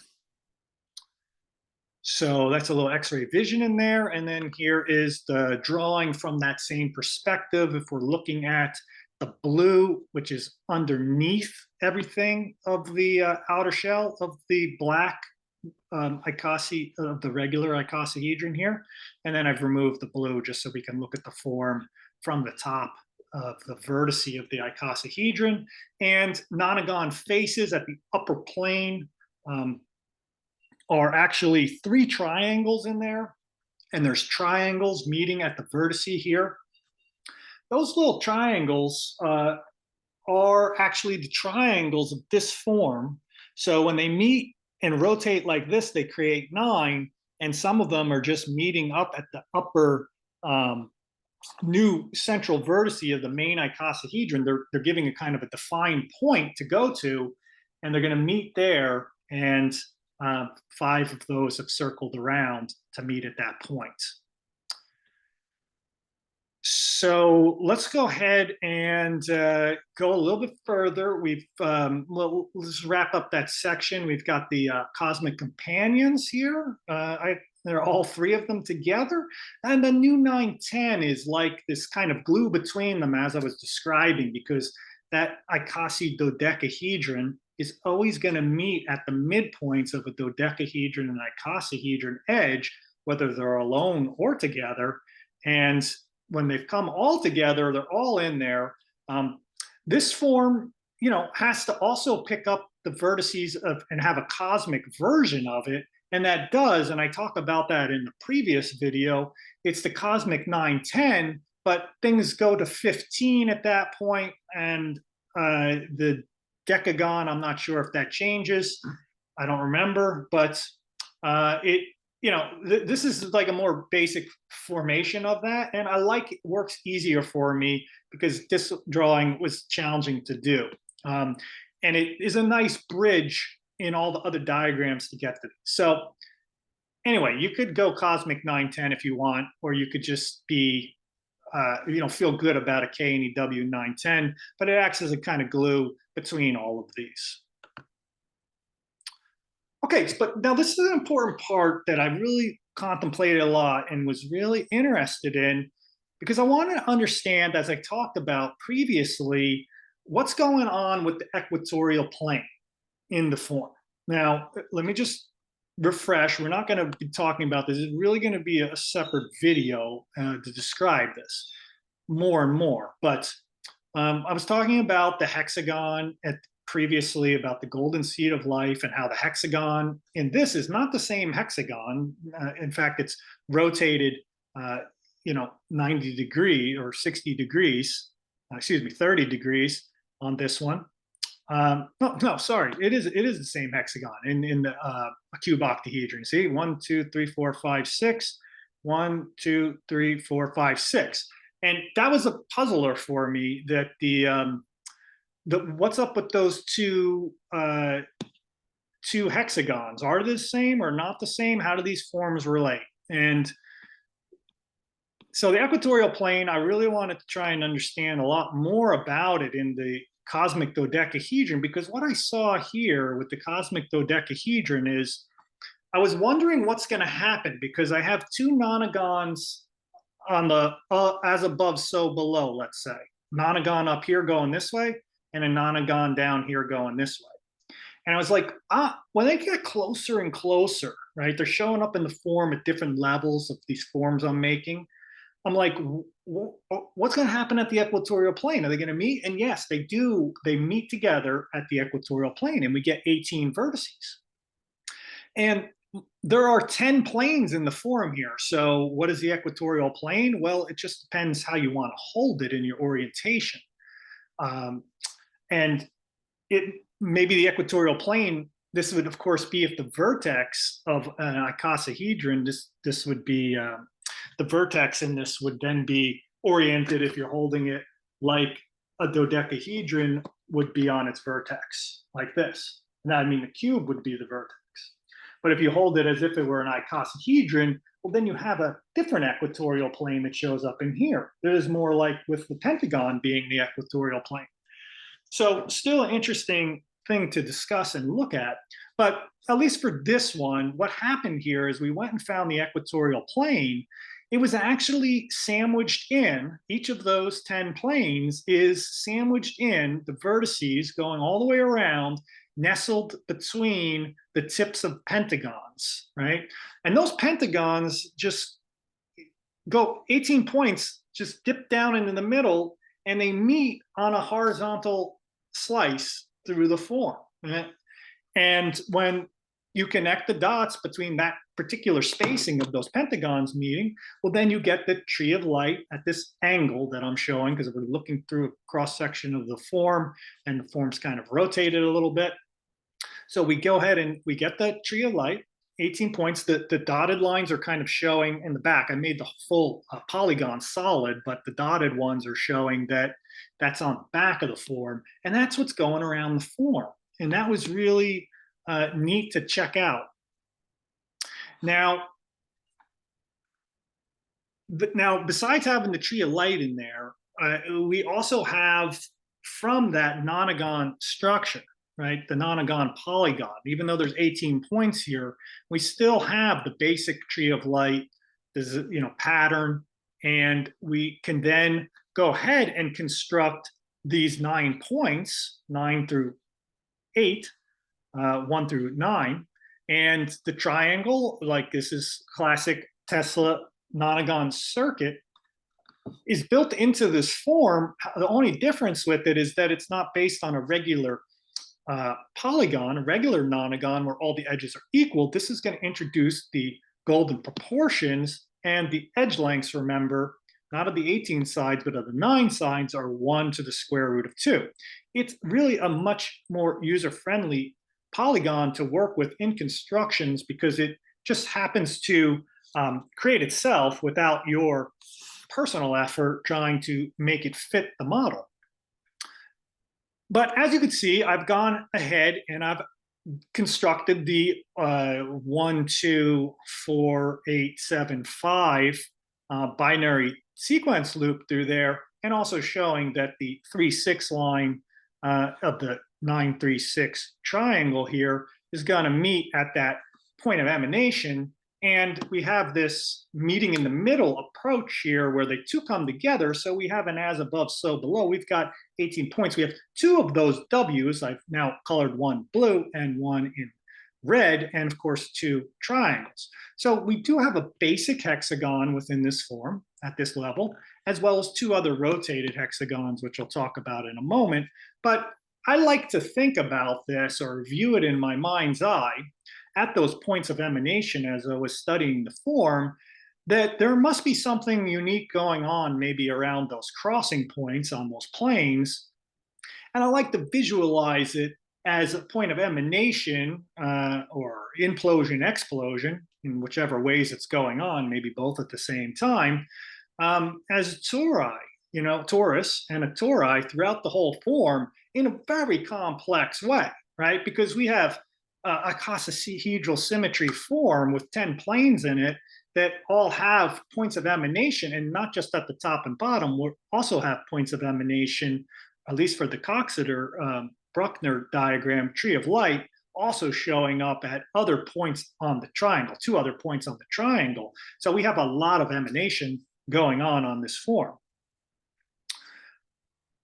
S1: So that's a little X-ray vision in there. And then here is the drawing from that same perspective. If we're looking at the blue, which is underneath everything of the outer shell of the black of the regular icosahedron here. And then I've removed the blue just so we can look at the form from the top of the vertices of the icosahedron. And nonagon faces at the upper plane are actually 3 triangles in there, and there's triangles meeting at the vertice here. Those little triangles are actually the triangles of this form. So when they meet and rotate like this, they create 9, and some of them are just meeting up at the upper new central vertice of the main icosahedron. They're giving a kind of a defined point to go to, and they're going to meet there, and 5 of those have circled around to meet at that point. So let's go ahead and go a little bit further. Let's wrap up that section. We've got the cosmic companions here. There are all 3 of them together. And the new 910 is like this kind of glue between them, as I was describing, because that icosiedodecahedron is always going to meet at the midpoints of a dodecahedron and icosahedron edge, whether they're alone or together. And when they've come all together, they're all in there. This form, has to also pick up the vertices and have a cosmic version of it. And that does, and I talk about that in the previous video. It's the cosmic 910, but things go to 15 at that point, and the decagon, I'm not sure if that changes. I don't remember, but this is like a more basic formation of that, and I like it works easier for me because this drawing was challenging to do, and it is a nice bridge in all the other diagrams to get to this. So anyway, you could go cosmic 910 if you want, or you could just be feel good about a K and EW 910, but it acts as a kind of glue between all of these. Okay, but now this is an important part that I really contemplated a lot and was really interested in, because I wanted to understand, as I talked about previously, what's going on with the equatorial plane in the form. Now, let me just refresh. We're not going to be talking about this. It's really going to be a separate video to describe this more and more. But I was talking about the hexagon previously, about the golden seed of life, and how the hexagon in this is not the same hexagon. In fact, it's rotated 90 degrees or 60 degrees, 30 degrees on this one. No, sorry. It is the same hexagon in the cube octahedron. See, 1, 2, 3, 4, 5, 6. 1, 2, 3, 4, 5, 6. And that was a puzzler for me. That what's up with those two hexagons? Are they the same or not the same? How do these forms relate? And so the equatorial plane, I really wanted to try and understand a lot more about it in the cosmic dodecahedron, because what I saw here with the cosmic dodecahedron is I was wondering what's going to happen because I have two nonagons on the as above, so below, let's say. Nonagon up here going this way and a nonagon down here going this way. And I was like, when they get closer and closer, right, they're showing up in the form at different levels of these forms I'm making. I'm like, what's going to happen at the equatorial plane? Are they going to meet? And yes, they do. They meet together at the equatorial plane and we get 18 vertices. And there are 10 planes in the form here. So what is the equatorial plane? Well, it just depends how you want to hold it in your orientation. And it maybe the equatorial plane, this would of course be if the vertex of an icosahedron, this would be the vertex in this would then be oriented, if you're holding it like a dodecahedron would be on its vertex, like this. And that would mean the cube would be the vertex. But if you hold it as if it were an icosahedron, well, then you have a different equatorial plane that shows up in here. That is more like with the pentagon being the equatorial plane. So still an interesting thing to discuss and look at. But at least for this one, what happened here is we went and found the equatorial plane. It was actually sandwiched in, each of those 10 planes is sandwiched in the vertices going all the way around, nestled between the tips of pentagons, right? And those pentagons just go 18 points, just dip down into the middle, and they meet on a horizontal slice through the form. Right? And when you connect the dots between that particular spacing of those pentagons meeting, well, then you get the tree of light at this angle that I'm showing, because we're looking through a cross section of the form, and the form's kind of rotated a little bit. So we go ahead and we get the tree of light, 18 points. The dotted lines are kind of showing in the back. I made the full polygon solid, but the dotted ones are showing that that's on the back of the form, and that's what's going around the form. And that was really neat to check out. Now, besides having the tree of light in there, we also have from that nonagon structure, right, the nonagon polygon, even though there's 18 points here, we still have the basic tree of light, this pattern, and we can then go ahead and construct these 9 points, 9 through 8, 1 through 9, and the triangle, like this is classic Tesla nonagon circuit, is built into this form. The only difference with it is that it's not based on a regular polygon, a regular nonagon where all the edges are equal. This is going to introduce the golden proportions, and the edge lengths, remember, not of the 18 sides, but of the 9 sides, are 1 to the square root of 2. It's really a much more user-friendly polygon to work with in constructions because it just happens to create itself without your personal effort trying to make it fit the model. But as you can see, I've gone ahead and I've constructed the 1, 2, 4, 8, 7, 5 binary sequence loop through there, and also showing that the 3, 6 line of the 9, 3, 6 triangle here is going to meet at that point of emanation. And we have this meeting in the middle approach here where the two come together. So we have an as above, so below. We've got 18 points. We have 2 of those W's. I've now colored one blue and one in red, and of course 2 triangles. So we do have a basic hexagon within this form at this level, as well as 2 other rotated hexagons, which I'll talk about in a moment. But I like to think about this or view it in my mind's eye at those points of emanation as I was studying the form, that there must be something unique going on maybe around those crossing points on those planes. And I like to visualize it as a point of emanation or implosion, explosion, in whichever ways it's going on, maybe both at the same time, as tori, torus and a tori throughout the whole form in a very complex way, right? Because we have a icosahedral symmetry form with 10 planes in it that all have points of emanation, and not just at the top and bottom, we also have points of emanation at least for the Coxeter Bruckner diagram, tree of light, also showing up at other points on the triangle, 2 other points on the triangle. So we have a lot of emanation going on this form.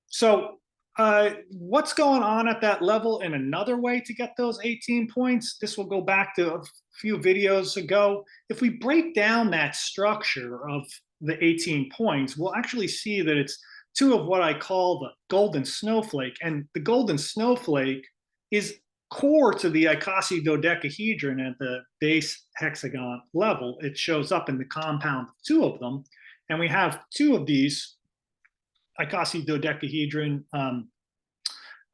S1: So what's going on at that level in another way to get those 18 points? This will go back to a few videos ago. If we break down that structure of the 18 points, we'll actually see that it's 2 of what I call the golden snowflake. And the golden snowflake is core to the icosiedodecahedron at the base hexagon level. It shows up in the compound of 2 of them. And we have 2 of these icosiedodecahedron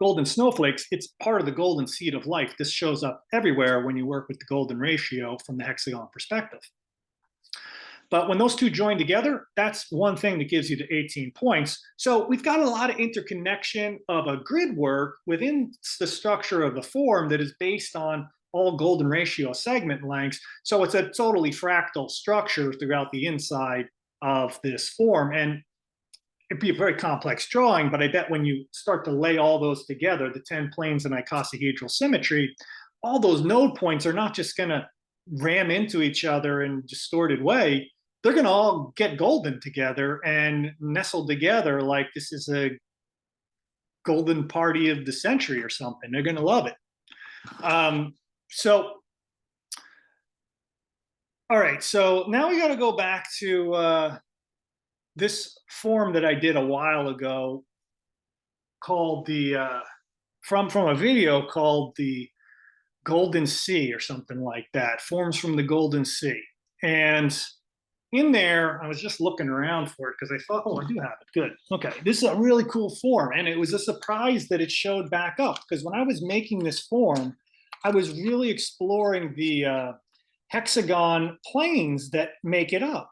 S1: golden snowflakes. It's part of the golden seed of life. This shows up everywhere when you work with the golden ratio from the hexagon perspective. But when those 2 join together, that's one thing that gives you the 18 points. So we've got a lot of interconnection of a grid work within the structure of the form that is based on all golden ratio segment lengths. So it's a totally fractal structure throughout the inside of this form. And it'd be a very complex drawing, but I bet when you start to lay all those together, the 10 planes and icosahedral symmetry, all those node points are not just going to ram into each other in a distorted way. They're going to all get golden together and nestle together like this is a golden party of the century or something. They're going to love it. All right, so now we got to go back to this form that I did a while ago called the, from a video called the Golden Sea or something like that, forms from the Golden Sea. And in there, I was just looking around for it because I thought, oh, I do have it. Good. Okay. This is a really cool form. And it was a surprise that it showed back up because when I was making this form, I was really exploring the hexagon planes that make it up.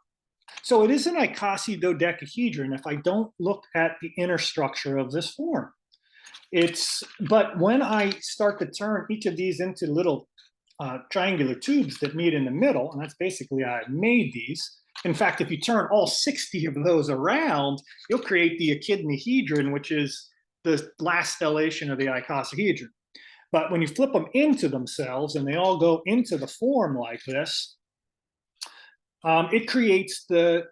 S1: So it is an icosiedodecahedron if I don't look at the inner structure of this form. But when I start to turn each of these into little triangular tubes that meet in the middle, and that's basically how I made these. In fact, if you turn all 60 of those around, you'll create the echidnahedron, which is the last stellation of the icosahedron. But when you flip them into themselves and they all go into the form like this, it creates the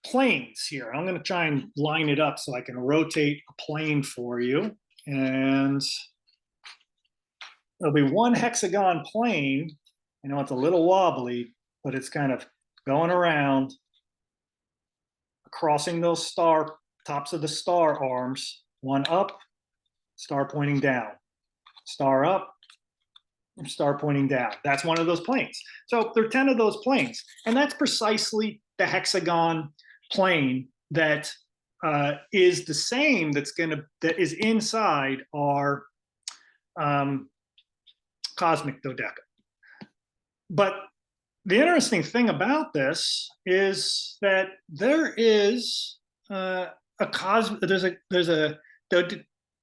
S1: planes here. I'm going to try and line it up so I can rotate a plane for you. And there'll be one hexagon plane. I know it's a little wobbly, but it's kind of going around, crossing those star tops of the star arms, one up, star pointing down, star up, star pointing down. That's one of those planes. So there are 10 of those planes. And that's precisely the hexagon plane that is the same that is inside our cosmic dodeca. But the interesting thing about this is that there is there's a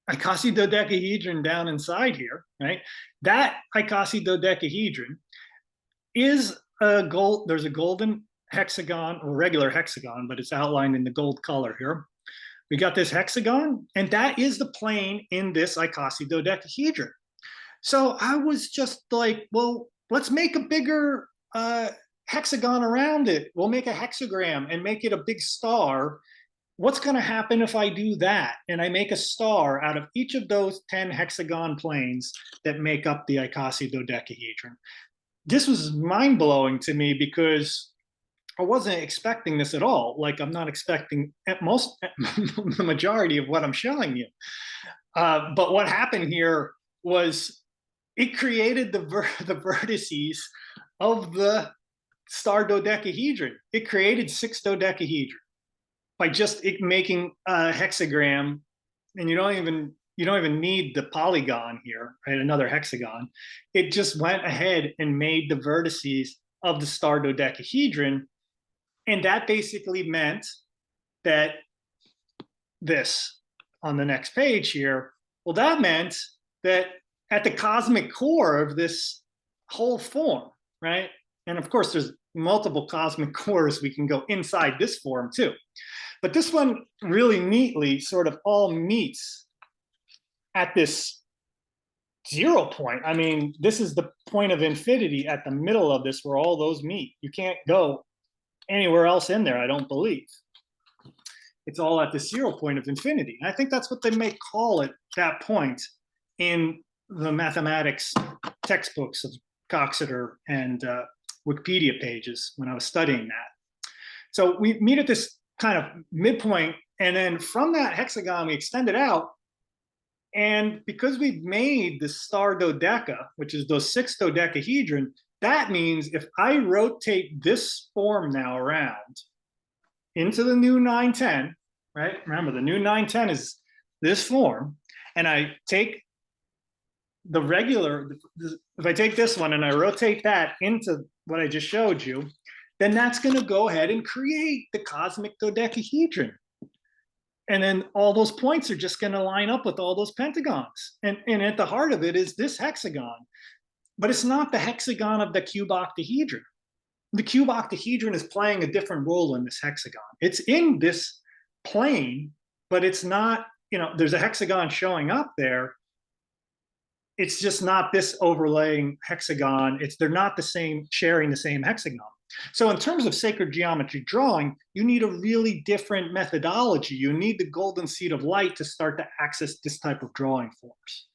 S1: icosiedodecahedron down inside here, right? That icosiedodecahedron is there's a golden hexagon or regular hexagon, but it's outlined in the gold color here. We got this hexagon, and that is the plane in this icosiedodecahedron. So I was just like, well, let's make a bigger hexagon around it. We'll make a hexagram and make it a big star. What's going to happen if I do that? And I make a star out of each of those 10 hexagon planes that make up the icosiedodecahedron. This was mind-blowing to me because I wasn't expecting this at all. Like I'm not expecting the majority of what I'm showing you. But what happened here was it created the vertices of the star dodecahedron. It created 6 dodecahedron by just making a hexagram, and you don't even need the polygon here, right? Another hexagon. It just went ahead and made the vertices of the star dodecahedron, and that basically meant that this on the next page here. Well, that meant that at the cosmic core of this whole form, right? And of course, there's multiple cosmic cores we can go inside this form too. But this one really neatly sort of all meets at this 0 point. I mean, this is the point of infinity at the middle of this where all those meet. You can't go anywhere else in there, I don't believe. It's all at the 0 point of infinity. And I think that's what they may call it, that point, in the mathematics textbooks of Coxeter and Wikipedia pages when I was studying that. So we meet at this kind of midpoint, and then from that hexagon, we extend it out. And because we've made the star dodeca, which is those 6 dodecahedron, that means if I rotate this form now around into the new 910, right? Remember, the new 910 is this form, and I take the regular, if I take this one and I rotate that into what I just showed you, then that's going to go ahead and create the cosmic dodecahedron. And then all those points are just going to line up with all those pentagons. And at the heart of it is this hexagon. But it's not the hexagon of the cube octahedron. The cube octahedron is playing a different role in this hexagon. It's in this plane, but it's not, there's a hexagon showing up there. It's just not this overlaying hexagon. They're not the same, sharing the same hexagon. So in terms of sacred geometry drawing, you need a really different methodology. You need the golden seed of light to start to access this type of drawing forms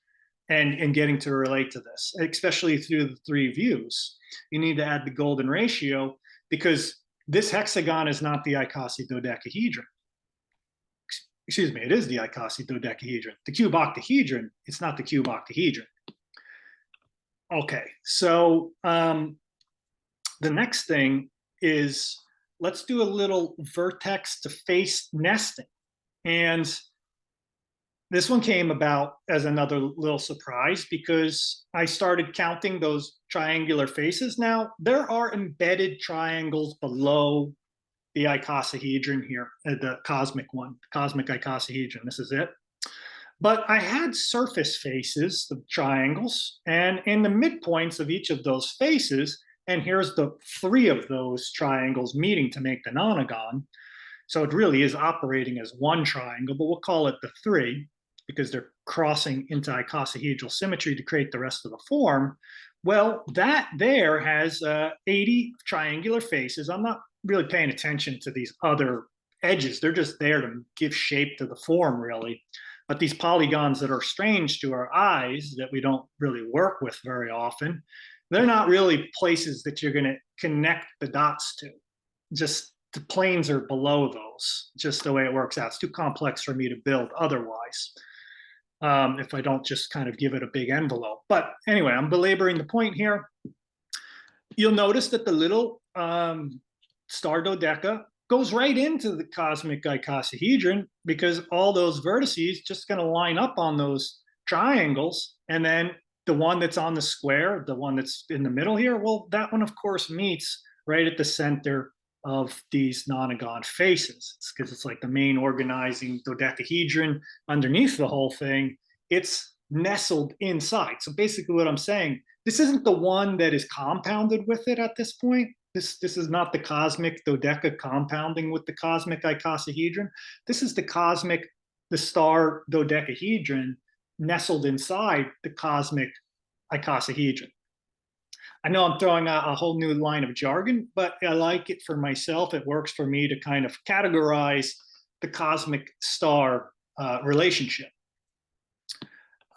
S1: and getting to relate to this, especially through the 3 views. You need to add the golden ratio because this hexagon is not the icosiedodecahedron. Excuse me, it is the icosiedodecahedron. The cube octahedron, it's not the cube octahedron. Okay, so the next thing is, let's do a little vertex to face nesting. And this one came about as another little surprise because I started counting those triangular faces. Now, there are embedded triangles below the icosahedron here, the cosmic one, the cosmic icosahedron. This is it. But I had surface faces, the triangles, and in the midpoints of each of those faces, and here's the 3 of those triangles meeting to make the nonagon. So it really is operating as one triangle, but we'll call it the 3 because they're crossing into icosahedral symmetry to create the rest of the form. Well, that there has 80 triangular faces. I'm not really paying attention to these other edges. They're just there to give shape to the form, really. But these polygons that are strange to our eyes that we don't really work with very often, they're not really places that you're going to connect the dots to. Just the planes are below those, just the way it works out. It's too complex for me to build otherwise, if I don't just kind of give it a big envelope. But anyway, I'm belaboring the point here. You'll notice that the little star dodeca goes right into the cosmic icosahedron because all those vertices just going to line up on those triangles, and then the one that's on the square, the one that's in the middle here, well, that one, of course, meets right at the center of these nonagon faces. It's because it's like the main organizing dodecahedron underneath the whole thing. It's nestled inside. So basically what I'm saying, this isn't the one that is compounded with it at this point. This is not the cosmic dodeca compounding with the cosmic icosahedron. This is the star dodecahedron nestled inside the cosmic icosahedron. I know I'm throwing out a whole new line of jargon, but I like it for myself. It works for me to kind of categorize the cosmic star relationship.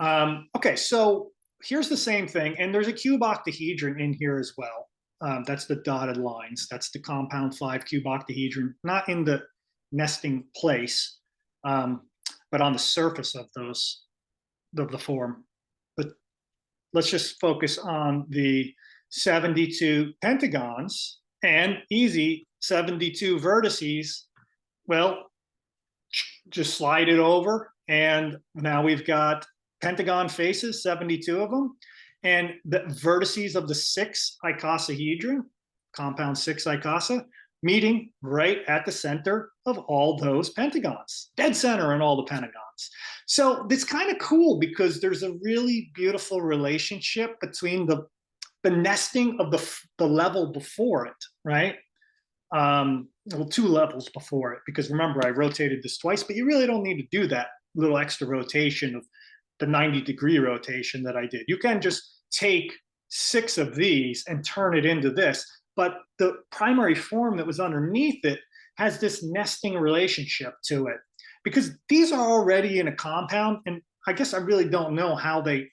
S1: Okay, so here's the same thing, and there's a cube octahedron in here as well. That's the dotted lines. That's the compound 5 cube octahedron, not in the nesting place, but on the surface of those, of the form. But let's just focus on the 72 pentagons and easy 72 vertices. Well, just slide it over, and now we've got pentagon faces, 72 of them, and the vertices of the 6 icosahedron, compound 6 icosa, meeting right at the center of all those pentagons, dead center in all the pentagons. So it's kind of cool because there's a really beautiful relationship between the nesting of the level before it, right? well, 2 levels before it, because remember, I rotated this twice, but you really don't need to do that little extra rotation of the 90-degree rotation that I did. You can just take 6 of these and turn it into this. But the primary form that was underneath it has this nesting relationship to it, because these are already in a compound. And I guess I really don't know how they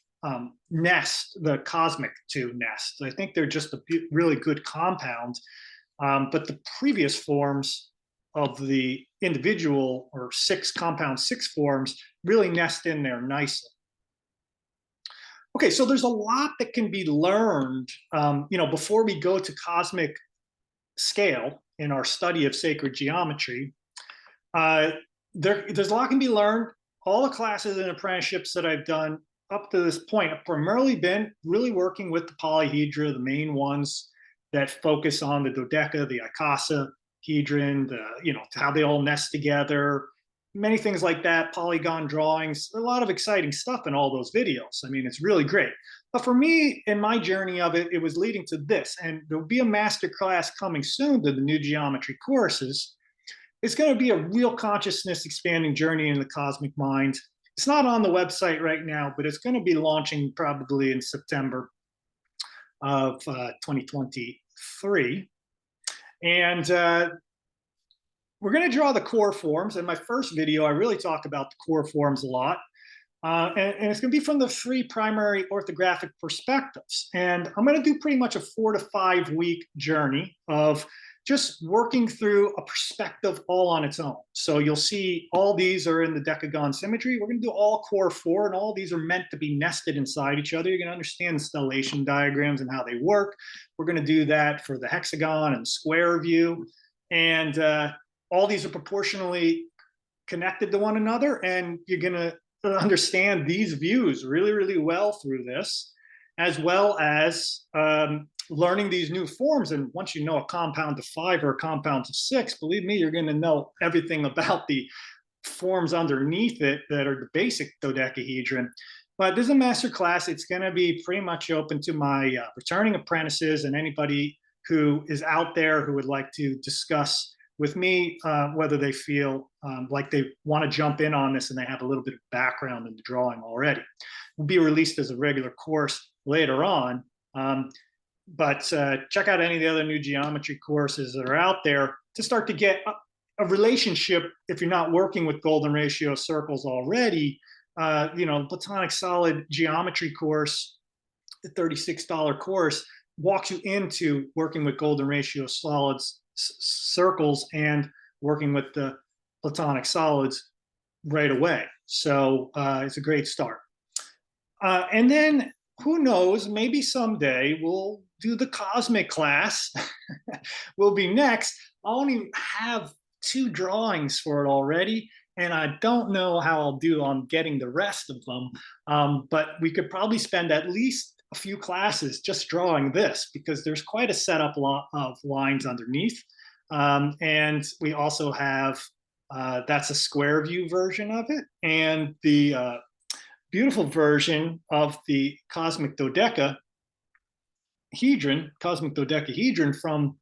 S1: nest, the cosmic 2 nest. I think they're just a really good compound. But the previous forms of the individual or compound 6 forms really nest in there nicely. Okay, so there's a lot that can be learned, before we go to cosmic scale in our study of sacred geometry. There's a lot can be learned. All the classes and apprenticeships that I've done up to this point have primarily been really working with the polyhedra, the main ones that focus on the dodeca, the icosahedron, how they all nest together, many things like that, polygon drawings, a lot of exciting stuff in all those videos. I mean, it's really great. But for me, in my journey of it, it was leading to this. And there'll be a master class coming soon to the new geometry courses. It's going to be a real consciousness expanding journey in the cosmic mind. It's not on the website right now, but it's going to be launching probably in September of 2023. And we're going to draw the core forms. In my first video, I really talked about the core forms a lot. And it's going to be from the 3 primary orthographic perspectives. And I'm going to do pretty much a 4 to 5 week journey of just working through a perspective all on its own. So you'll see all these are in the decagon symmetry. We're going to do all core 4, and all these are meant to be nested inside each other. You're going to understand the stellation diagrams and how they work. We're going to do that for the hexagon and square view. And all these are proportionally connected to one another, and you're going to understand these views really, really well through this, as well as learning these new forms. And once you know a compound of 5 or a compound of 6, believe me, you're going to know everything about the forms underneath it that are the basic dodecahedron. But this is a master class. It's going to be pretty much open to my returning apprentices and anybody who is out there who would like to discuss with me whether they feel like they want to jump in on this and they have a little bit of background in the drawing already. It will be released as a regular course later on. But check out any of the other new geometry courses that are out there to start to get a relationship. If you're not working with golden ratio circles already, Platonic Solid Geometry course, the $36 course, walks you into working with golden ratio solids circles and working with the Platonic solids right away. So it's a great start. And then who knows, maybe someday we'll do the cosmic class. Will be next. I only have 2 drawings for it already, and I don't know how I'll do on getting the rest of them. But we could probably spend at least a few classes just drawing this, because there's quite a setup of lines underneath. And we also have, that's a square view version of it, and the beautiful version of the Cosmic Dodecahedron from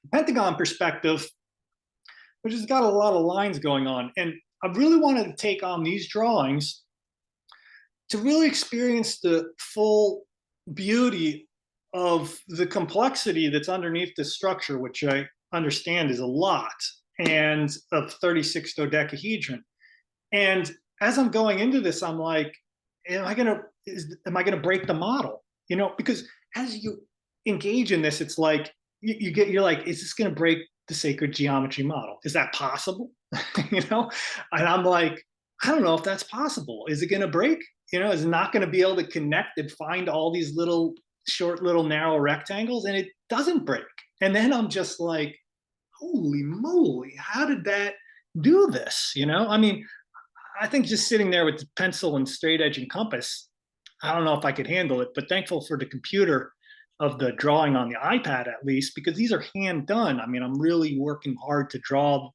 S1: the pentagon perspective, which has got a lot of lines going on. And I really wanted to take on these drawings to really experience the full beauty of the complexity that's underneath this structure, which I understand is a lot, and of 36 dodecahedron. And as I'm going into this, I'm like, am I gonna break the model? Because as you engage in this, it's like you're like, is this gonna break the sacred geometry model? Is that possible? And I'm like, I don't know if that's possible. Is it gonna break? Is it not gonna be able to connect and find all these little short, little narrow rectangles? And it doesn't break. And then I'm just like, holy moly, how did that do this? I mean, I think just sitting there with the pencil and straight edge and compass, I don't know if I could handle it, but thankful for the computer of the drawing on the iPad, at least, because these are hand done. I mean, I'm really working hard to draw,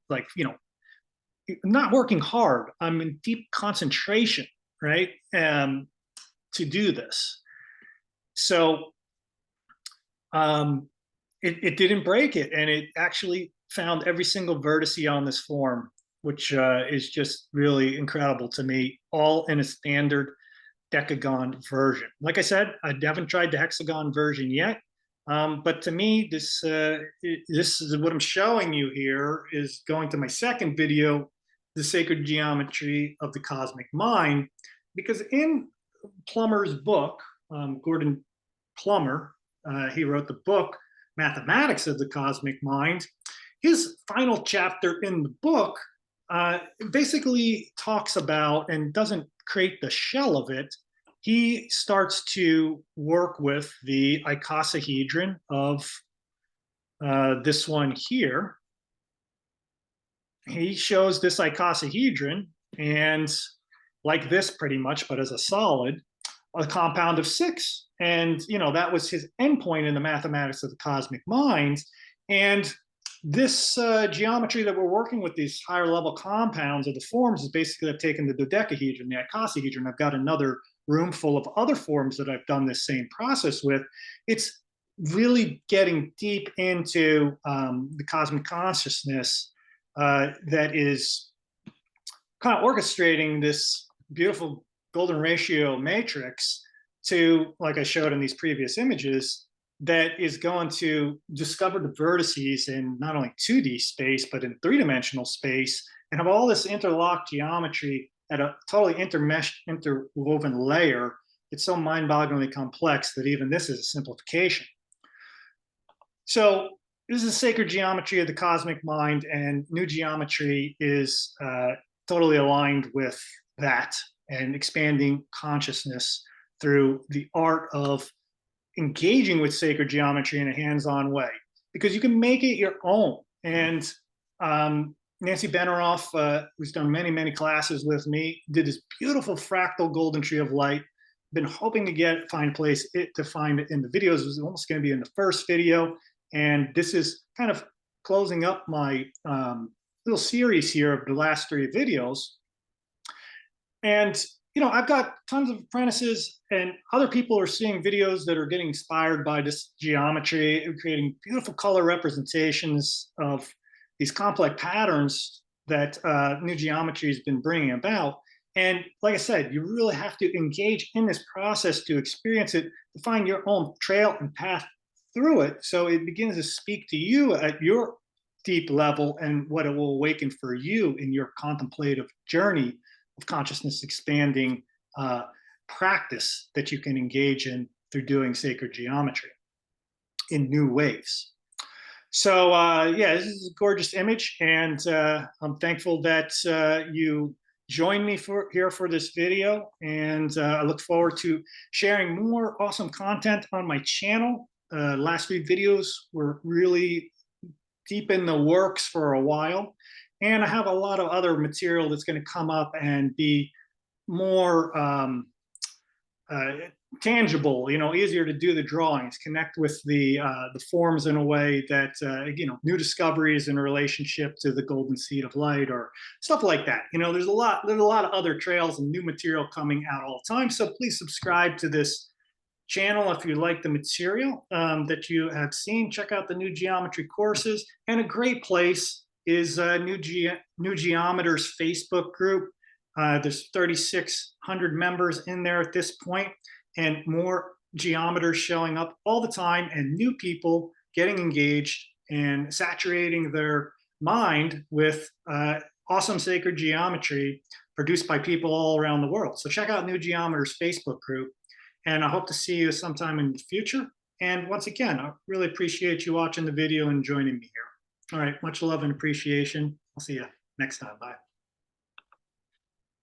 S1: not working hard. I'm in deep concentration, right? To do this. So it didn't break it, and it actually found every single vertice on this form, which is just really incredible to me, all in a standard decagon version. Like I said, I haven't tried the hexagon version yet, but to me, this is what I'm showing you here is going to my second video, the sacred geometry of the cosmic mind, because in Plummer's book, Gordon Plummer, he wrote the book Mathematics of the Cosmic Mind. His final chapter in the book basically talks about, and doesn't create the shell of it, he starts to work with the icosahedron of this one here. He shows this icosahedron, and like this pretty much, but as a solid, a compound of 6. And, you know, that was his endpoint in the mathematics of the cosmic mind. And this geometry that we're working with, these higher level compounds of the forms, is basically I've taken the dodecahedron, the icosahedron. I've got another room full of other forms that I've done this same process with. It's really getting deep into the cosmic consciousness that is kind of orchestrating this beautiful golden ratio matrix to, like I showed in these previous images, that is going to discover the vertices in not only 2D space, but in 3-dimensional space, and have all this interlocked geometry at a totally intermeshed, interwoven layer. It's so mind-bogglingly complex that even this is a simplification. So this is sacred geometry of the cosmic mind, and new geometry is totally aligned with that and expanding consciousness through the art of engaging with sacred geometry in a hands-on way, because you can make it your own. And Nancy Beneroff, who's done many, many classes with me, did this beautiful fractal golden tree of light. Been hoping to find a place to find it in the videos. It was almost going to be in the first video. And this is kind of closing up my little series here of the last 3 videos. And, you know, I've got tons of apprentices, and other people are seeing videos that are getting inspired by this geometry, creating beautiful color representations of these complex patterns that new geometry has been bringing about. And like I said, you really have to engage in this process to experience it, to find your own trail and path through it, so it begins to speak to you at your deep level and what it will awaken for you in your contemplative journey of consciousness expanding practice that you can engage in through doing sacred geometry in new ways. So yeah, this is a gorgeous image, and I'm thankful that you joined me here for this video, and I look forward to sharing more awesome content on my channel. Last 3 videos were really deep in the works for a while, and I have a lot of other material that's going to come up and be more tangible, you know, easier to do the drawings, connect with the forms in a way that, you know, new discoveries in relationship to the golden seed of light or stuff like that. You know, there's a lot of other trails and new material coming out all the time. So please subscribe to this channel if you like the material that you have seen. Check out the new geometry courses, and a great place is New Geometers Facebook group. There's 3,600 members in there at this point, and more geometers showing up all the time, and new people getting engaged and saturating their mind with awesome sacred geometry produced by people all around the world. So check out New Geometers Facebook group, and I hope to see you sometime in the future. And once again, I really appreciate you watching the video and joining me here. All right, much love and appreciation. I'll see you next time. Bye.